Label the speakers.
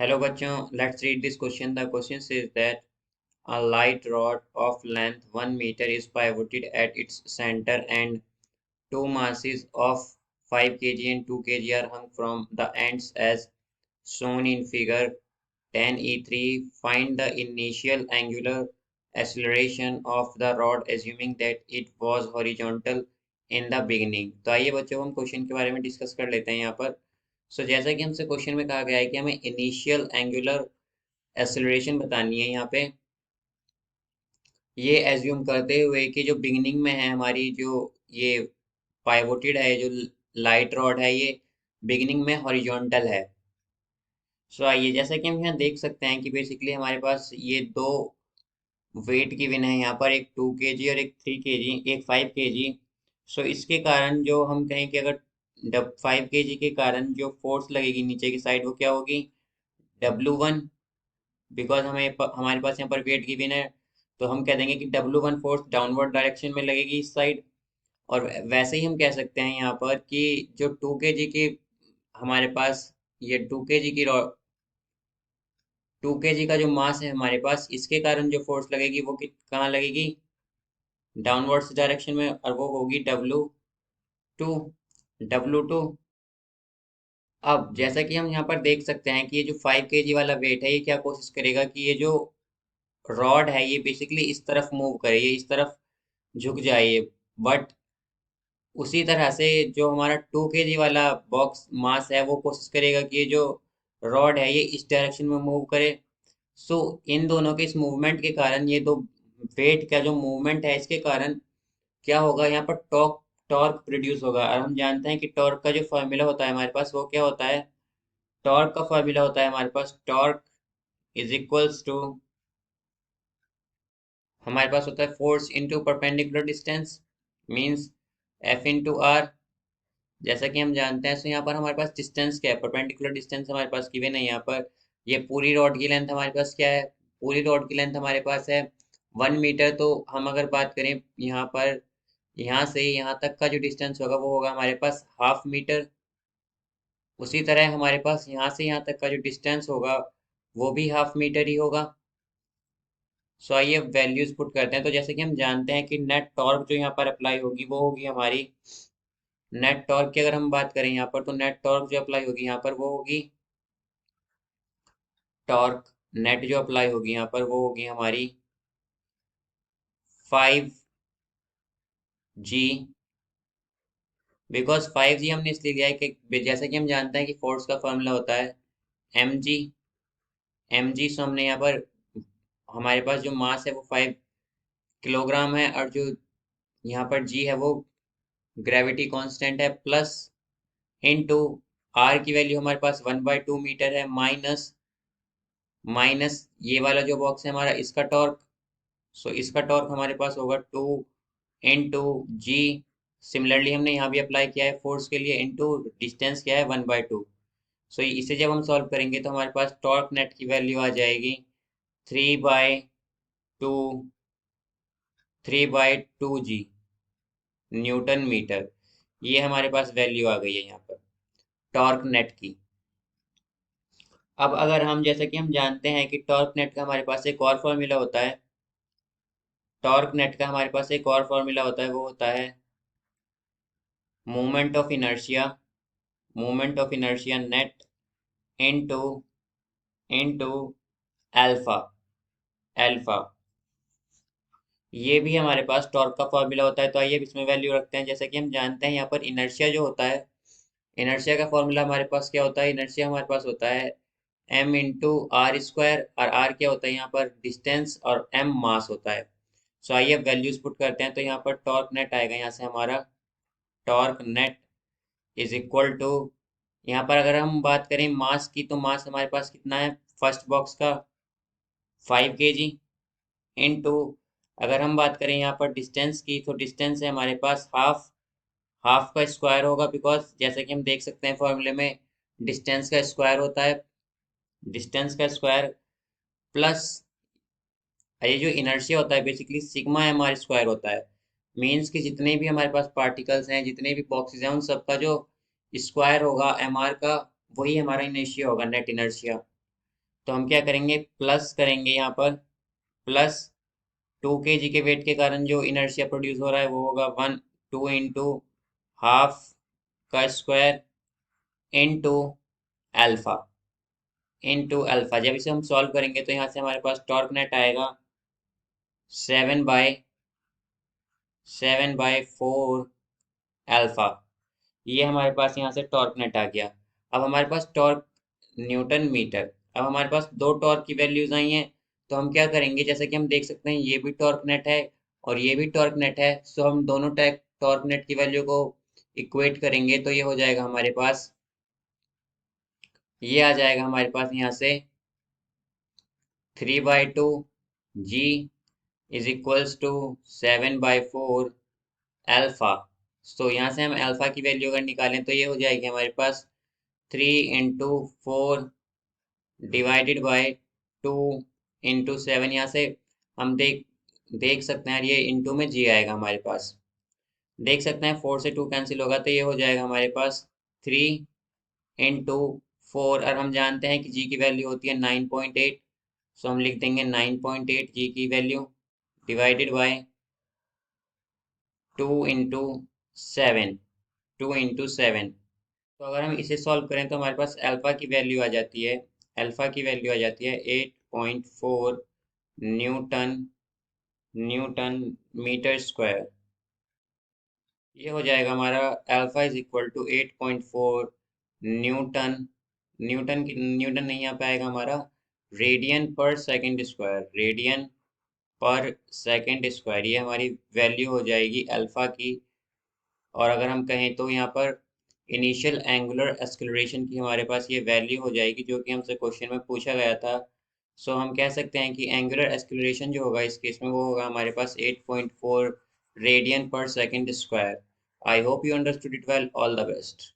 Speaker 1: Hello bachon, let's read this question. The question says that a light rod of length 1 meter is pivoted at its center and two masses of 5 kg and 2 kg are hung from the ends as shown in figure 10e3. Find the initial angular acceleration of the rod assuming that it was horizontal in the beginning. तो आइए बच्चों हम question के बारे में discuss कर लेते हैं यहाँ पर। जैसा कि हमसे क्वेश्चन में कहा गया है कि हमें इनिशियल एंगुलर एक्सेलरेशन बतानी है यहाँ पे, ये एज्यूम करते हुए कि जो बिगिनिंग में है हमारी जो ये पाइवोटेड है, जो लाइट रॉड है, ये बिगिनिंग में हॉरिजॉन्टल है। आइए जैसा कि हम यहाँ देख सकते हैं कि बेसिकली हमारे पास ये दो वेट गिवन है यहाँ पर, एक 2 kg और एक 3 kg, एक 5 kg। इसके कारण जो हम कहें कि अगर 5 kg के कारण जो फोर्स लगेगी नीचे की साइड वो क्या होगी, W1। बिकॉज हमारे पास यहाँ पर वेट गिवन है तो हम कह देंगे कि W1 फोर्स डाउनवर्ड डायरेक्शन में लगेगी इस साइड। और वैसे ही हम कह सकते हैं यहाँ पर कि जो 2 kg की हमारे पास ये 2 kg का जो मास है हमारे पास, इसके कारण जो फोर्स लगेगी वो कहाँ लगेगी, डाउनवर्ड्स डायरेक्शन में, और वो होगी W2। अब जैसा कि हम यहाँ पर देख सकते हैं कि ये जो 5 kg वाला वेट है ये क्या कोशिश करेगा कि ये जो रॉड है ये बेसिकली इस तरफ मूव करे, ये इस तरफ झुक जाए ये। बट उसी तरह से जो हमारा 2 kg वाला बॉक्स मास है वो कोशिश करेगा कि ये जो रॉड है ये इस डायरेक्शन में मूव करे। इन दोनों के इस मूवमेंट के कारण, ये दो वेट का जो मूवमेंट है इसके कारण क्या होगा, यहाँ पर टॉर्क टॉर्क प्रोड्यूस होगा। और हम जानते हैं कि टॉर्क का जो फॉर्मूला होता है हमारे पास वो क्या होता है, टॉर्क का फॉर्मूला होता है हमारे पास, टॉर्क इज इक्वल्स टू, हमारे पास होता है force into perpendicular distance, means F into R. जैसा कि हम जानते हैं यहाँ पर हमारे पास डिस्टेंस क्या है, परपेंडिकुलर डिस्टेंस हमारे पास गिवन है यहाँ पर। ये पूरी रॉड की लेंथ हमारे पास क्या है, पूरी रॉड की लेंथ हमारे पास है 1 मीटर। तो हम अगर बात करें यहाँ पर, यहाँ से यहाँ तक का जो डिस्टेंस होगा वो होगा हमारे पास 1/2 मीटर। उसी तरह हमारे पास यहाँ से यहाँ तक का जो डिस्टेंस होगा वो भी 1/2 मीटर ही होगा। आइए वैल्यूज पुट करते हैं। तो जैसे कि हम जानते हैं कि नेट टॉर्क जो यहाँ पर अप्लाई होगी वो होगी हमारी, नेट टॉर्क की अगर हम बात करें यहाँ पर तो नेट टॉर्क जो अप्लाई होगी यहाँ पर वो होगी, टॉर्क नेट जो अप्लाई होगी यहाँ पर वो होगी हमारी 5G। बिकॉज 5G हमने इसलिए लिया है कि जैसे कि हम जानते हैं कि फोर्स का फॉर्मूला होता है mg। हमने यहाँ पर हमारे पास जो मास है वो 5 किलोग्राम है, और जो यहाँ पर g है वो ग्रेविटी कांस्टेंट है, प्लस इनटू आर की वैल्यू हमारे पास 1/2 मीटर है, माइनस माइनस ये वाला जो बॉक्स है हमारा इसका टॉर्क। इसका टॉर्क हमारे पास होगा 2 × G। सिमिलरली हमने यहाँ भी अप्लाई किया है फोर्स के लिए, इनटू डिस्टेंस क्या है 1/2। इसे जब हम सॉल्व करेंगे तो हमारे पास टॉर्क नेट की वैल्यू आ जाएगी 3/2 3/2G न्यूटन मीटर। ये हमारे पास वैल्यू आ गई है यहाँ पर टॉर्क नेट की। अब अगर हम, जैसे कि हम जानते हैं कि टॉर्क नेट का हमारे पास एक और फॉर्मूला होता है, टॉर्क नेट का हमारे पास एक और फॉर्मूला होता है, वो होता है moment of inertia, moment of inertia net into into alpha, alpha. ये भी हमारे पास टॉर्क का फॉर्मूला होता है। तो आइए इसमें वैल्यू रखते हैं। जैसे कि हम जानते हैं यहाँ पर इनर्शिया जो होता है, इनर्शिया का फॉर्मूला हमारे पास क्या होता है, इनर्शिया हमारे पास होता है m×r²। और r क्या होता है यहाँ पर, डिस्टेंस, और m मास होता है। आइए अब वैल्यूज पुट करते हैं। तो यहाँ पर टॉर्क नेट आएगा यहाँ से हमारा, torque net is equal to, यहाँ पर अगर हम बात करें मास की तो मास हमारे पास कितना है फर्स्ट बॉक्स का 5 kg, इनटू अगर हम बात करें यहाँ पर डिस्टेंस की तो डिस्टेंस है हमारे पास हाफ, हाफ का स्क्वायर होगा। बिकॉज जैसे कि हम देख सकते हैं फॉर्मूले में डिस्टेंस का स्क्वायर होता है, डिस्टेंस का स्क्वायर प्लस ये जो इनर्शिया होता है basically sigma M R square होता है। मीन्स कि जितने भी हमारे पास पार्टिकल्स हैं, जितने भी बॉक्सेस हैं, उन सबका जो स्क्वायर होगा एम आर का, वही हमारा इनर्शिया होगा, नेट इनर्शिया। तो हम क्या करेंगे, प्लस करेंगे यहाँ पर, प्लस 2 kg के वेट के कारण जो इनर्शिया प्रोड्यूस हो रहा है वो होगा 2 into ½ का स्क्वायर इनटू अल्फा, जब इसे हम सॉल्व करेंगे तो यहाँ से हमारे पास टॉर्क नेट आएगा 7/4 अल्फा। ये हमारे पास यहाँ से टॉर्क नेट आ गया। अब हमारे पास टॉर्क न्यूटन मीटर, अब हमारे पास दो टॉर्क की वैल्यूज आई हैं, तो हम क्या करेंगे, जैसे कि हम देख सकते हैं ये भी टॉर्क नेट है और ये भी टॉर्क नेट है, सो हम दोनों टॉर्क नेट की वैल्यू को इक्वेट करेंगे तो ये हो जाएगा हमारे पास, ये आ जाएगा हमारे पास यहाँ से 3/2 जी इज इक्वल्स टू 7/4 अल्फा। सो यहाँ से हम अल्फा की वैल्यू अगर निकालें तो ये हो जाएगी हमारे पास 3 into 4 डिवाइडेड बाय 2 into 7। यहाँ से हम देख सकते हैं ये इंटू में जी आएगा हमारे पास, देख सकते हैं 4 से 2 कैंसिल होगा तो ये हो जाएगा हमारे पास 3 into 4, और हम जानते हैं कि जी की वैल्यू होती है 9.8, सो हम लिख देंगे 9.8 जी की value divided by 2 into 7, 2 into 7। तो अगर हम इसे सॉल्व करें तो हमारे पास अल्फा की वैल्यू आ जाती है, 8.4 न्यूटन न्यूटन मीटर स्क्वायर। ये हो जाएगा हमारा alpha is equal to 8.4 newton, newton नहीं आ पाएगा हमारा, radian per second square, radian per second square, ये हमारी वैल्यू हो जाएगी अल्फा की। और अगर हम कहें तो यहाँ पर इनिशियल एंगुलर एक्सेलरेशन की हमारे पास ये वैल्यू हो जाएगी जो कि हमसे क्वेश्चन में पूछा गया था। सो हम कह सकते हैं कि एंगुलर एक्सेलरेशन जो होगा इस केस में वो होगा हमारे पास 8.4 radian per second square. I hope you understood it well, all the best.